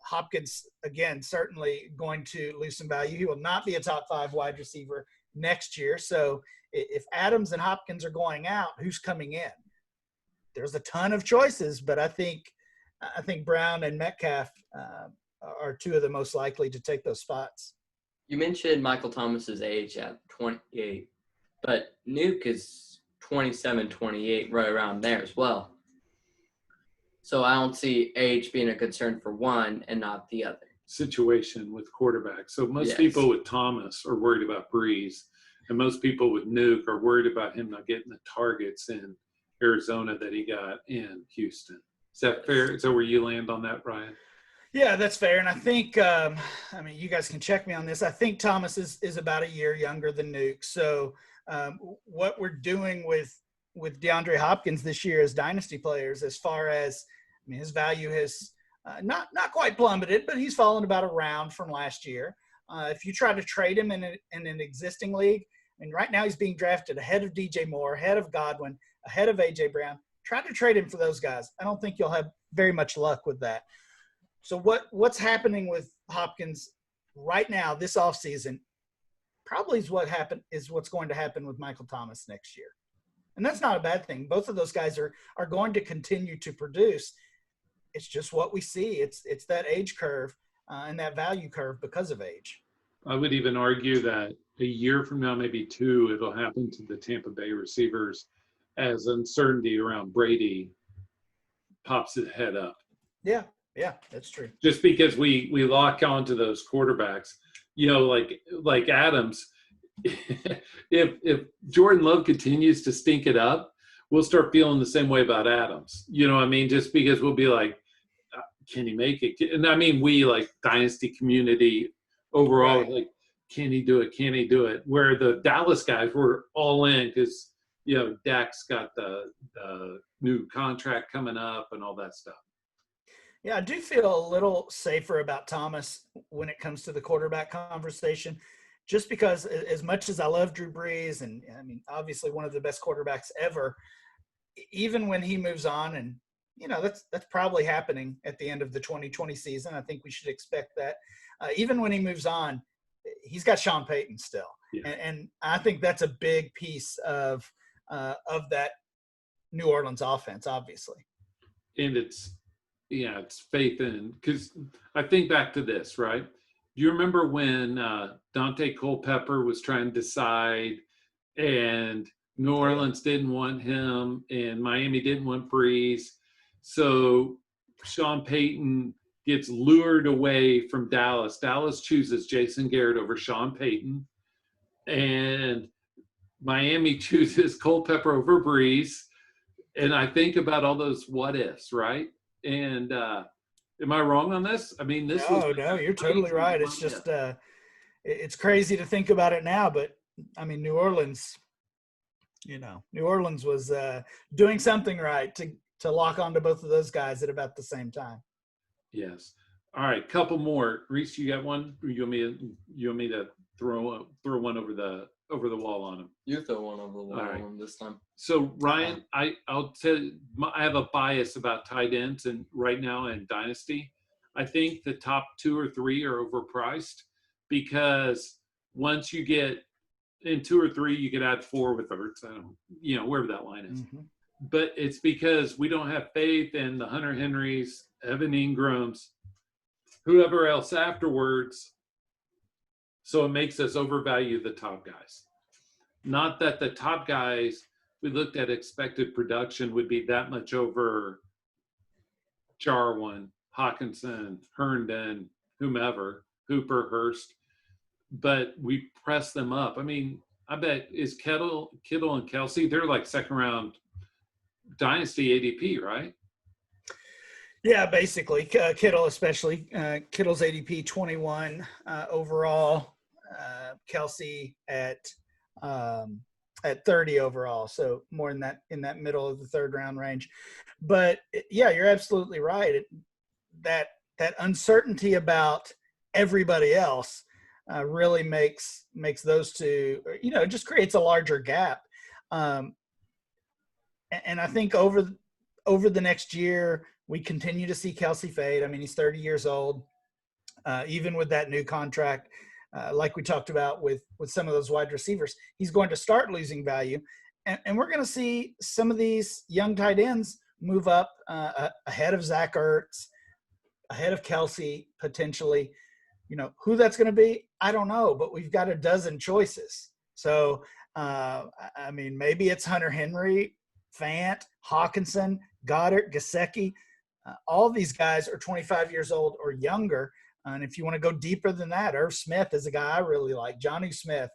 Hopkins, again, certainly going to lose some value. He will not be a top 5 wide receiver next year. So if Adams and Hopkins are going out, who's coming in? There's a ton of choices, but I think Brown and Metcalf are 2 of the most likely to take those spots. You mentioned Michael Thomas's age at 28, but Nuke is 27, 28, right around there as well. So I don't see age being a concern for one and not the other. Situation with quarterbacks. So most people with Thomas are worried about Breeze, and most people with Nuke are worried about him not getting the targets in Arizona that he got in Houston. Is that fair? Is that where you land on that, Ryan? Yeah, that's fair. And I think, you guys can check me on this. I think Thomas is about a year younger than Nuke. So what we're doing with DeAndre Hopkins this year as dynasty players, as far as, his value has not quite plummeted, but he's fallen about a round from last year. If you try to trade him in an existing league, right now he's being drafted ahead of DJ Moore, ahead of Godwin, ahead of AJ Brown. Try to trade him for those guys. I don't think you'll have very much luck with that. So what's happening with Hopkins right now this offseason probably is what's going to happen with Michael Thomas next year. And that's not a bad thing. Both of those guys are going to continue to produce. It's just what we see. It's that age curve and that value curve because of age. I would even argue that a year from now, maybe 2, it'll happen to the Tampa Bay receivers as uncertainty around Brady pops his head up. Yeah, that's true. Just because we lock onto those quarterbacks, like Adams, if Jordan Love continues to stink it up, we'll start feeling the same way about Adams. You know what I mean? Just because we'll be like, can he make it? And I mean, we like dynasty community overall, Right. Like, can he do it? Can he do it? Where the Dallas guys were all in because, Dak's got the new contract coming up and all that stuff. Yeah, I do feel a little safer about Thomas when it comes to the quarterback conversation, just because as much as I love Drew Brees, and obviously one of the best quarterbacks ever, even when he moves on, and that's probably happening at the end of the 2020 season. I think we should expect that. Even when he moves on, he's got Sean Payton still, and I think that's a big piece of that New Orleans offense, obviously. And it's faith in, because I think back to this, right? Do you remember when Dante Culpepper was trying to decide and New Orleans didn't want him and Miami didn't want Breeze? So Sean Payton gets lured away from Dallas. Dallas chooses Jason Garrett over Sean Payton. And Miami chooses Culpepper over Breeze. And I think about all those what ifs, right? And am I wrong on this? No, you're totally right. It's just it's crazy to think about it now, but New Orleans, New Orleans was doing something right to lock onto both of those guys at about the same time. Yes. All right, couple more. Rhys, you got one? Or you want me to throw one over the wall on him? You throw one over the wall All right. on him this time. So Ryan, I'll tell you, I have a bias about tight ends, and right now in Dynasty, I think the top 2 or 3 are overpriced because once you get in 2 or 3, you could add 4 with Ertz. I don't, wherever that line is. Mm-hmm. But it's because we don't have faith in the Hunter Henrys, Evan Ingrams, whoever else afterwards. So it makes us overvalue the top guys. Not that the top guys, we looked at expected production, would be that much over Jarwin, Hawkinson, Herndon, whomever, Hooper, Hurst. But we press them up. I mean, I bet is Kittle and Kelsey, they're like second round Dynasty ADP, right? Yeah, basically Kittle, especially Kittle's ADP 21 overall. Kelsey at 30 overall, so more in that middle of the third round range. But yeah, you're absolutely right. That uncertainty about everybody else really makes those two. It just creates a larger gap. And I think over the next year, we continue to see Kelsey fade. I mean, he's 30 years old. Even with that new contract, like we talked about with some of those wide receivers, he's going to start losing value. And we're going to see some of these young tight ends move up ahead of Zach Ertz, ahead of Kelsey, potentially. Who that's going to be, I don't know, but we've got a dozen choices. So, I mean, maybe it's Hunter Henry, Fant, Hawkinson, Goddard, Gesicki. All these guys are 25 years old or younger. And if you want to go deeper than that, Irv Smith is a guy I really like. Johnny Smith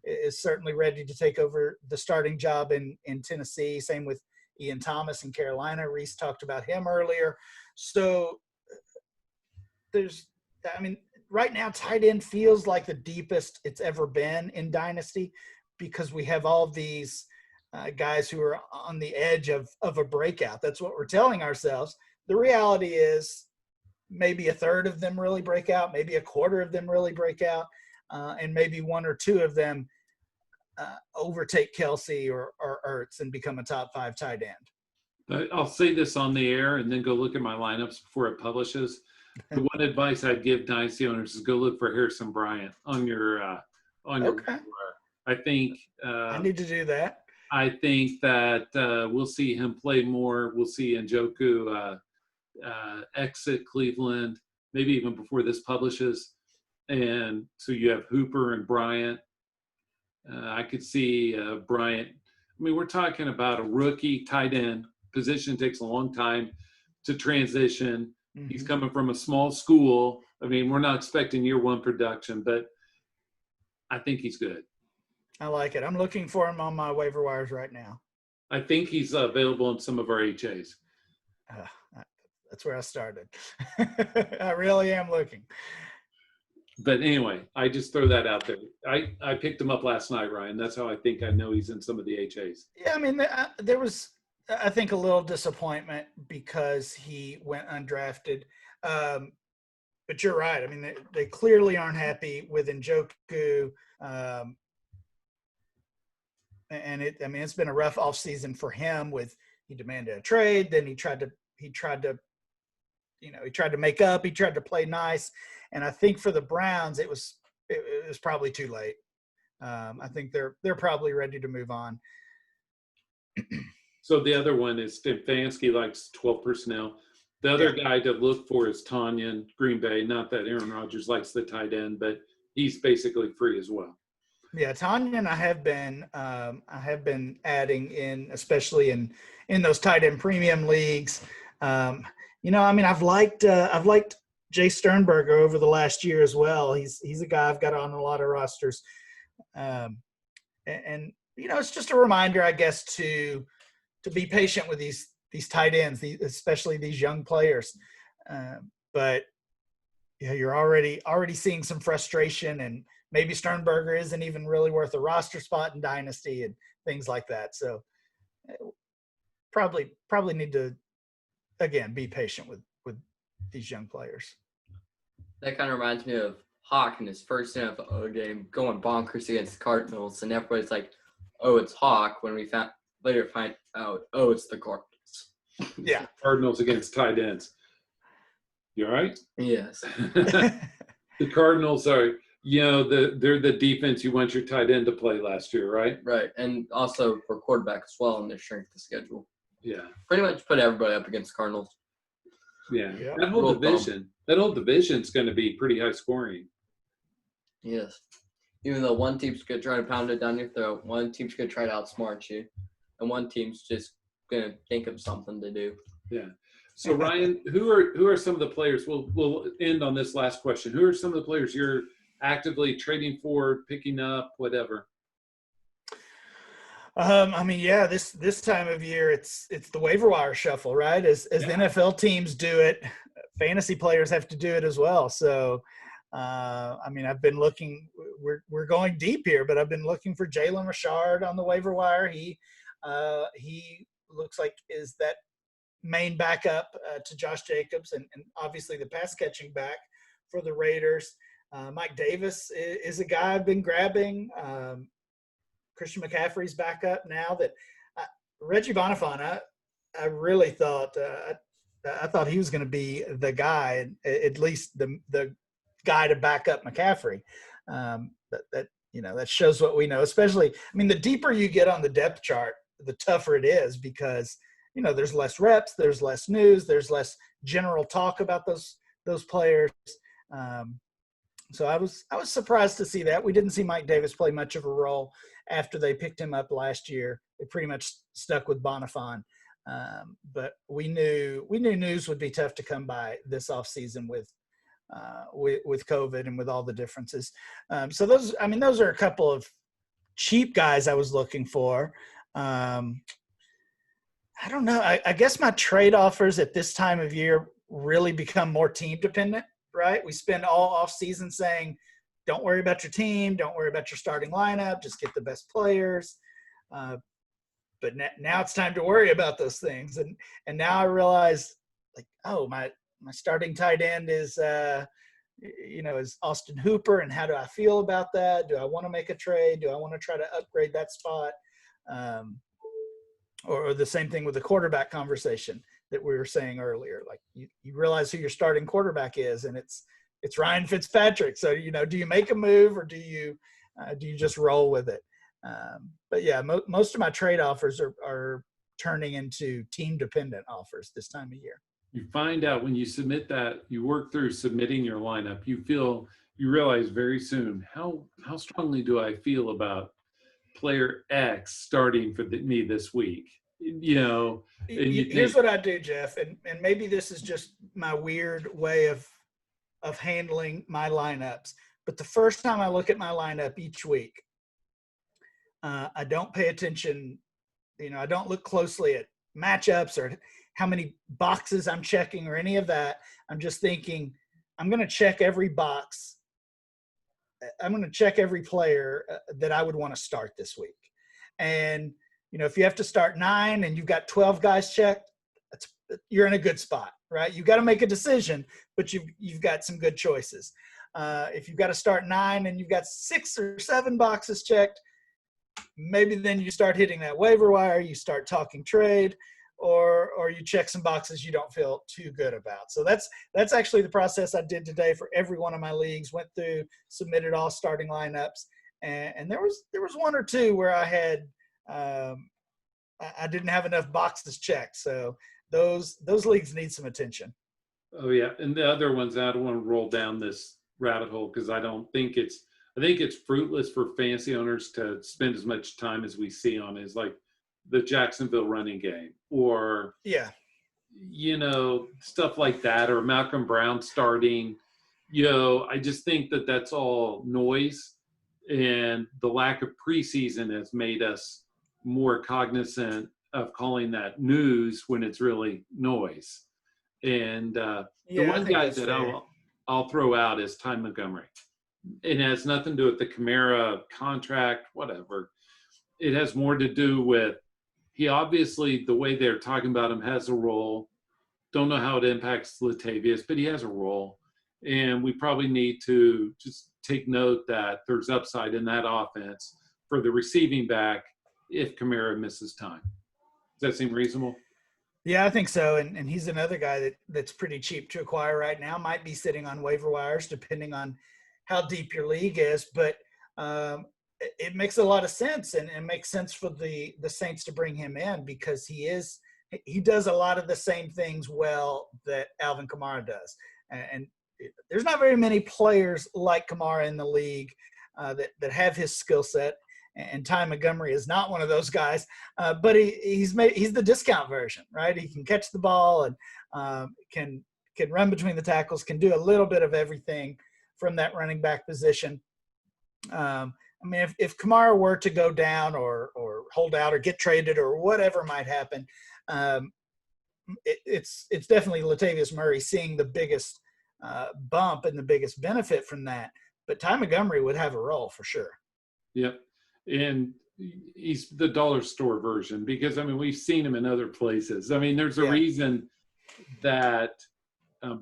is certainly ready to take over the starting job in Tennessee. Same with Ian Thomas in Carolina. Rhys talked about him earlier. So right now, tight end feels like the deepest it's ever been in Dynasty because we have all these guys who are on the edge of a breakout. That's what we're telling ourselves. The reality is maybe a third of them really break out, maybe a quarter of them really break out, and maybe 1 or 2 of them overtake Kelsey or Ertz and become a top 5 tight end. I'll say this on the air and then go look at my lineups before it publishes. The one advice I'd give Dynasty owners is go look for Harrison Bryant on your Okay. I think I need to do that. I think that we'll see him play more. We'll see Njoku exit Cleveland, maybe even before this publishes. And so you have Hooper and Bryant. I could see Bryant. I mean, we're talking about a rookie tight end. Position takes a long time to transition. Mm-hmm. He's coming from a small school. I mean, we're not expecting year 1 production, but I think he's good. I like it. I'm looking for him on my waiver wires right now. I think he's available in some of our HAs. That's where I started. I really am looking. But anyway, I just throw that out there. I picked him up last night, Ryan. That's how I think I know he's in some of the HAs. Yeah, I mean, there was, I think, a little disappointment because he went undrafted. But you're right. I mean, they clearly aren't happy with Njoku. And it's been a rough offseason for him. He demanded a trade, then he tried to make up. He tried to play nice, and I think for the Browns, it was probably too late. I think they're probably ready to move on. So the other one is Stefanski likes 12 personnel. The other guy to look for is Tanyan, Green Bay. Not that Aaron Rodgers likes the tight end, but he's basically free as well. Yeah, Tanyan, I have been adding in, especially in those tight end premium leagues. I've liked Jay Sternberger over the last year as well. He's a guy I've got on a lot of rosters, and it's just a reminder, I guess, to be patient with these tight ends, especially these young players. But yeah, you're already seeing some frustration, and maybe Sternberger isn't even really worth a roster spot in Dynasty and things like that. So probably need to, again, be patient with these young players. That kind of reminds me of Hawk in his first NFL game going bonkers against the Cardinals, and everybody's like, "Oh, it's Hawk." When we later find out, "Oh, it's the Cardinals." Yeah, Cardinals against tight ends. You all right? Yes. The Cardinals are, they're the defense you want your tight end to play last year, right? Right, and also for quarterback as well in their strength of schedule. Yeah. Pretty much put everybody up against the Cardinals. Yeah. Yep. That whole division's going to be pretty high scoring. Yes. Even though one team's going to try to pound it down your throat, one team's going to try to outsmart you, and one team's just going to think of something to do. Yeah. So Ryan, who are some of the players? We'll end on this last question. Who are some of the players you're actively trading for, picking up, whatever? This time of year, it's the waiver wire shuffle, right? As the NFL teams do it, fantasy players have to do it as well. So, I've been looking. We're going deep here, but I've been looking for Jalen Richard on the waiver wire. He looks like is that main backup to Josh Jacobs, and obviously the pass catching back for the Raiders. Mike Davis is a guy I've been grabbing. Christian McCaffrey's back up now. That Reggie Bonifant, I really thought I thought he was going to be the guy, at least the guy to back up McCaffrey. That shows what we know. Especially, the deeper you get on the depth chart, the tougher it is because there's less reps, there's less news, there's less general talk about those players. So I was surprised to see that. We didn't see Mike Davis play much of a role after they picked him up last year. They pretty much stuck with Bonifant. But we knew news would be tough to come by this offseason with COVID and with all the differences. So those are a couple of cheap guys I was looking for. I don't know. I guess my trade offers at this time of year really become more team dependent, right? We spend all off season saying, don't worry about your team. Don't worry about your starting lineup. Just get the best players. But now it's time to worry about those things. And now I realize, my starting tight end is Austin Hooper. And how do I feel about that? Do I want to make a trade? Do I want to try to upgrade that spot? Or the same thing with the quarterback conversation that we were saying earlier. Like you realize who your starting quarterback is, and it's Ryan Fitzpatrick. So do you make a move or do you just roll with it? But yeah, most of my trade offers are turning into team dependent offers this time of year. You find out when you submit that, you work through submitting your lineup, you realize very soon how strongly do I feel about player X starting for me this week. Here's what I do, Jeff, and maybe this is just my weird way of handling my lineups. But the first time I look at my lineup each week, I don't pay attention. I don't look closely at matchups or how many boxes I'm checking or any of that. I'm just thinking I'm going to check every box. I'm going to check every player that I would want to start this week. And, if you have to start 9 and you've got 12 guys checked, you're in a good spot, right? You've got to make a decision, but you've got some good choices. If you've got to start 9 and you've got 6 or 7 boxes checked, maybe then you start hitting that waiver wire, you start talking trade, or you check some boxes you don't feel too good about. So that's actually the process I did today for every one of my leagues. Went through, submitted all starting lineups, and there was one or two where I had I didn't have enough boxes checked. So those leagues need some attention. Oh yeah, and the other ones, I don't want to roll down this rabbit hole because I think it's fruitless for fantasy owners to spend as much time as we see on is like the Jacksonville running game or stuff like that, or Malcolm Brown starting. I just think that that's all noise, and the lack of preseason has made us more cognizant of calling that news when it's really noise. And the one guy that I'll throw out is Ty Montgomery. it has nothing to do with the Kamara contract, whatever. It has more to do with he obviously, the way they're talking about him, has a role. Don't know how it impacts Latavius, but he has a role. And we probably need to just take note that there's upside in that offense for the receiving back if Kamara misses time. Does that seem reasonable? Yeah, I think so. And he's another guy that's pretty cheap to acquire right now. Might be sitting on waiver wires depending on how deep your league is. But it makes a lot of sense, and it makes sense for the Saints to bring him in because he does a lot of the same things well that Alvin Kamara does. And there's not very many players like Kamara in the league that have his skill set. And Ty Montgomery is not one of those guys, but he's the discount version, right? He can catch the ball and can run between the tackles, can do a little bit of everything from that running back position. I mean, if Kamara were to go down or hold out or get traded or whatever might happen, it's definitely Latavius Murray seeing the biggest bump and the biggest benefit from that. But Ty Montgomery would have a role for sure. Yep. And he's the dollar store version because, I mean, we've seen him in other places. I mean, there's a reason that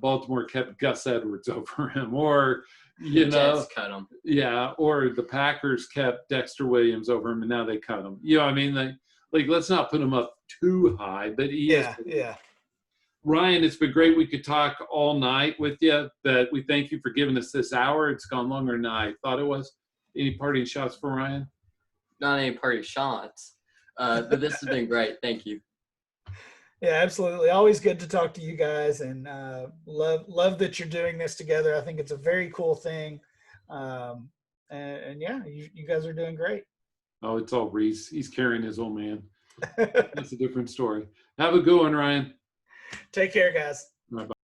Baltimore kept Gus Edwards over him, or, you know, Jets cut him. Yeah, or the Packers kept Dexter Williams over him, and now they cut him. You know, I mean, like let's not put him up too high, but he is. Yeah. Ryan, it's been great. We could talk all night with you, but we thank you for giving us this hour. It's gone longer than I thought it was. Any parting shots for Ryan? Not any party shots, but this has been great. Thank you. Yeah, absolutely. Always good to talk to you guys, and love that you're doing this together. I think it's a very cool thing, and yeah, you guys are doing great. Oh, it's all Rhys. He's carrying his old man. That's a different story. Have a good one, Ryan. Take care, guys.